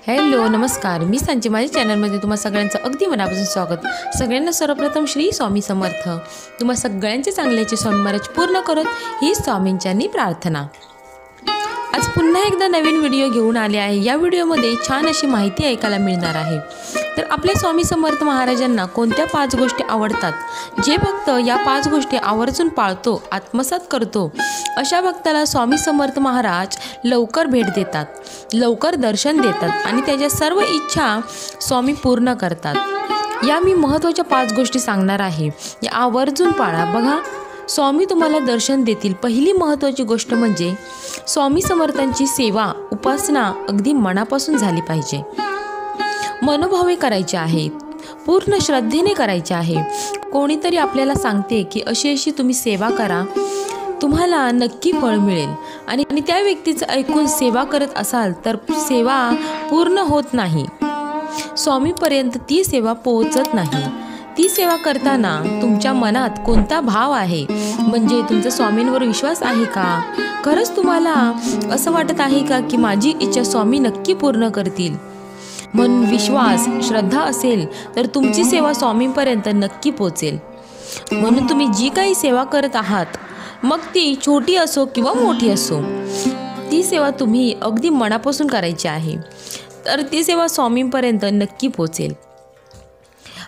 Hello नमस्कार, मी सांची माझ्या चॅनलमध्ये तुम्हा सगळ्यांचं अगदी मनापासून स्वागत। सगळ्यांना सर्वप्रथम श्री स्वामी समर्थ। तुम्हा सगळ्यांचे चांगल्याचे स्वामी महाराज पूर्ण करत ही स्वामींच्यांनी प्रार्थना। आज पुन्हा एकदा नवीन व्हिडिओ घेऊन आले आहे। या व्हिडिओमध्ये छान अशी माहिती ऐकायला मिळणार आहे। तर आपल्या स्वामी समर्थ महाराजांना कोणत्या 5 गोष्टी आवडतात, जे भक्त या 5 गोष्टी आवर्जून पाळतो, आत्मसात करतो, अशा भक्ताला स्वामी समर्थ महाराज लवकर भेट देतात, लवकर दर्शन देतात आणि त्याच्या सर्व इच्छा स्वामी पूर्ण करतात। या मी महत्त्वाच्या 5 गोष्टी सांगणार आहे, या आवर्जून पाळा। बघा, स्वामी तुम्हाला दर्शन देतील। पहिली महत्त्वाची गोष्ट म्हणजे स्वामी समर्थांची सेवा उपासना अगदी मनापासून झाली पाहिजे, मनोभावे करायचे आहेत, पूर्ण श्रद्धेने करायचे आहे। कोणीतरी आपल्याला सांगते की अशी तुम्ही सेवा करा, तुम्हाला नक्की फळ मिळेल आणि त्या व्यक्तीचं ऐकून सेवा करत असाल तर सेवा पूर्ण होत नाही, स्वामीपर्यंत ती सेवा पोहोचत नाही। ती सेवा करताना तुमच्या मनात कोणता भाव आहे, म्हणजे तुमचा स्वामींवर विश्वास आहे का? खरंच तुम्हाला असं वाटत आहे का की माझी इच्छा स्वामी नक्की पूर्ण करतील? म्हणून विश्वास श्रद्धा असेल तर तुमची सेवा स्वामींपर्यंत नक्की पोहोचेल। म्हणून तुम्ही जी काही सेवा करत आहात, मग ती छोटी असो किंवा मोठी असो, ती सेवा तुम्ही अगदी मनापासून करायची आहे, तर ती सेवा स्वामींपर्यंत नक्की पोहोचेल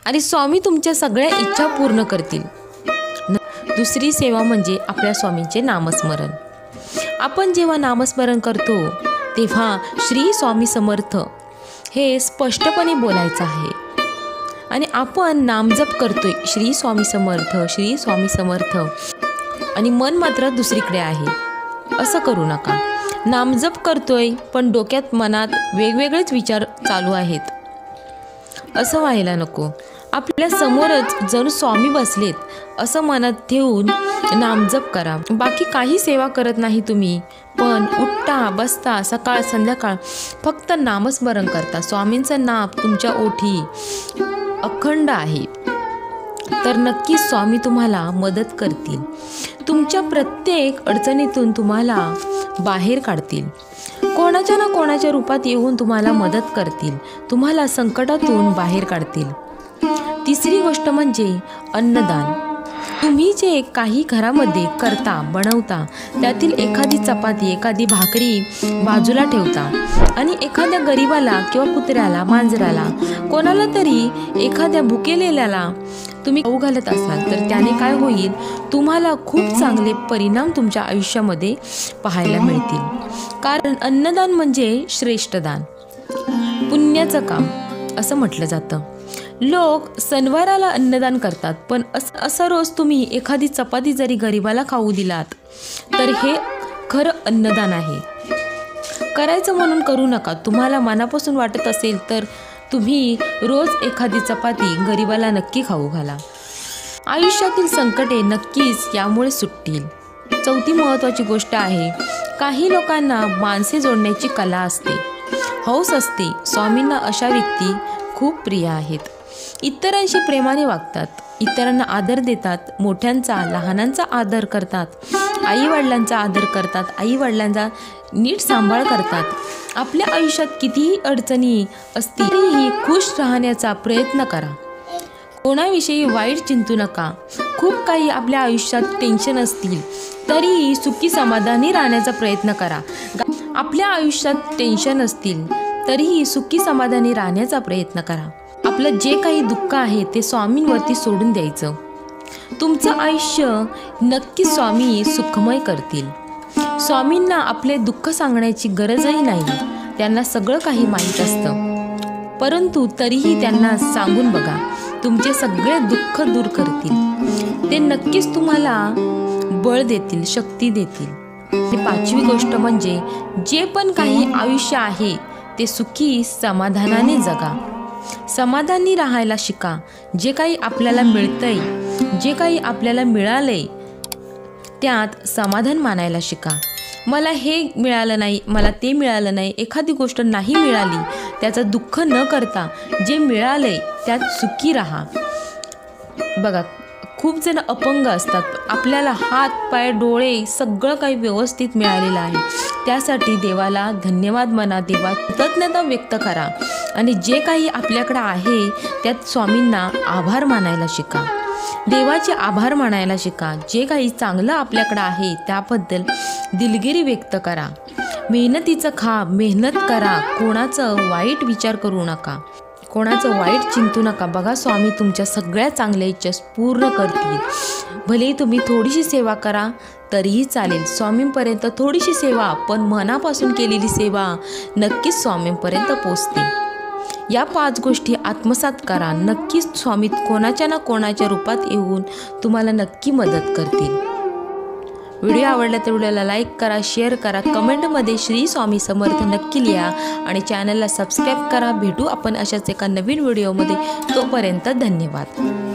आणि स्वामी तुमच्या सगळ्या इच्छा पूर्ण करतील। दुसरी सेवा म्हणजे आपल्या स्वामींचे नामस्मरण। आपण जेव्हा नामस्मरण करतो तेव्हा श्री स्वामी समर्थ हे स्पष्टपणे बोलायचं आहे आणि आपण नामजप करतोय श्री स्वामी समर्थ, श्री स्वामी समर्थ, आणि मन मात्र दुसरीकडे आहे। असं करू नका। नामजप करतोय पण डोक्यात मनात वेगवेगळेच विचार चालू आहेत, असं व्हायला नको। आपल्या समोरच जणू स्वामी बसलेत असं मनात ठेवून नामजप करा। बाकी काही सेवा करत नाही तुम्ही, पण उठता बसता सकाळ संध्याकाळ फक्त नामस्मरण करता, स्वामींचं नाम तुमच्या ओठी अखंड आहे, तर नक्की स्वामी तुम्हाला मदत करतील, तुमच्या प्रत्येक अडचणीतून तुम्हाला बाहेर काढतील, कोणाच्या ना कोणाच्या रूपात येऊन तुम्हाला मदत करतील, तुम्हाला संकटातून बाहेर काढतील। तिसरी गोष्ट म्हणजे अन्नदान। तुम्ही जे काही घरामध्ये करता बनवता त्यातील एखादी चपाती एखादी भाकरी बाजूला ठेवता आणि एखाद्या गरीबाला किंवा कुत्र्याला मांजराला कोणाला तरी एखाद्या भुकेलेल्याला तुम्ही खाऊ घालत असाल तर त्याने काय होईल, तुम्हाला खूप चांगले परिणाम तुमच्या आयुष्यामध्ये पाहायला मिळतील। कारण अन्नदान म्हणजे श्रेष्ठ दान, पुण्याचं काम असं म्हटलं जातं। लोक सणवाराला अन्नदान करतात, पण असं रोज तुम्ही एखादी चपाती जरी गरीबाला खाऊ दिलात तर हे खरं अन्नदान आहे। करायचं म्हणून करू नका, तुम्हाला मनापासून वाटत असेल तर तुम्ही रोज एखादी चपाती गरीबाला नक्की खाऊ घाला। आयुष्यातील संकटे नक्कीच यामुळे सुटतील। चौथी महत्त्वाची गोष्ट आहे, काही लोकांना माणसे जोडण्याची कला असते, हौस असते। स्वामींना अशा व्यक्ती खूप प्रिय आहेत, इतरांशी प्रेमाने वागतात, इतरांना आदर देतात, मोठ्यांचा लहानांचा आदर करतात, आई वडिलांचा आदर करतात, आई वडिलांचा नीट सांभाळ करतात। आपल्या आयुष्यात कितीही अडचणी असतील तरीही खुश राहण्याचा प्रयत्न करा, कोणाविषयी वाईट चिंतू नका। खूप काही आपल्या आयुष्यात टेन्शन असतील तरीही सुखी समाधानी राहण्याचा प्रयत्न करा। आपल्या आयुष्यात टेन्शन असतील तरीही सुखी समाधानी राहण्याचा प्रयत्न करा। आपलं जे काही दुःख आहे ते स्वामींवरती सोडून द्यायचं, तुमचं आयुष्य नक्की स्वामी सुखमय करतील। स्वामींना आपले दुःख सांगण्याची गरजही नाही, त्यांना सगळं काही माहीत असतं, परंतु तरीही त्यांना सांगून बघा, तुमचे सगळे दुःख दूर करतील, ते नक्कीच तुम्हाला बळ देतील, शक्ती देतील। आणि 5वी गोष्ट म्हणजे जे पण काही आयुष्य आहे ते सुखी समाधानाने जगा, समाधानी राहायला शिका। जे काही आपल्याला मिळतंय, जे काही आपल्याला मिळालंय त्यात समाधान मानायला शिका। मला हे मिळालं नाही, मला ते मिळालं नाही, एखादी गोष्ट नाही मिळाली त्याचं दुःख न करता जे मिळालंय त्यात सुखी राहा। बघा, खूप जण अपंग असतात, आपल्याला हात पाय डोळे सगळं काही व्यवस्थित मिळालेलं आहे, त्यासाठी देवाला धन्यवाद म्हणा, देवा कृतज्ञता व्यक्त करा आणि जे काही आपल्याकडे आहे त्यात स्वामींना आभार मानायला शिका, देवाचे आभार मानायला शिका। जे काही चांगलं आपल्याकडे आहे त्याबद्दल दिलगिरी व्यक्त करा, मेहनतीचं खा, मेहनत करा, कोणाचं वाईट विचार करू नका, कोणाचं वाईट चिंतू नका। बघा स्वामी तुमच्या सगळ्या चांगल्या इच्छा पूर्ण करतील। भलेही तुम्ही थोडीशी सेवा करा तरीही चालेल, स्वामींपर्यंत थोडीशी सेवा पण मनापासून केलेली सेवा नक्कीच स्वामींपर्यंत पोचते। या 5 गोष्टी आत्मसात करा, नक्कीच स्वामी कोणाच्या ना कोणाच्या रूपात येऊन तुम्हाला नक्की मदत करतील। व्हिडिओ आवडला तर व्हिडिओला लाईक करा, शेअर करा, कमेंटमध्ये श्री स्वामी समर्थ नक्की लिहा आणि चॅनलला सबस्क्राईब करा। भेटू आपण अशाच एका नवीन व्हिडिओमध्ये, तोपर्यंत धन्यवाद।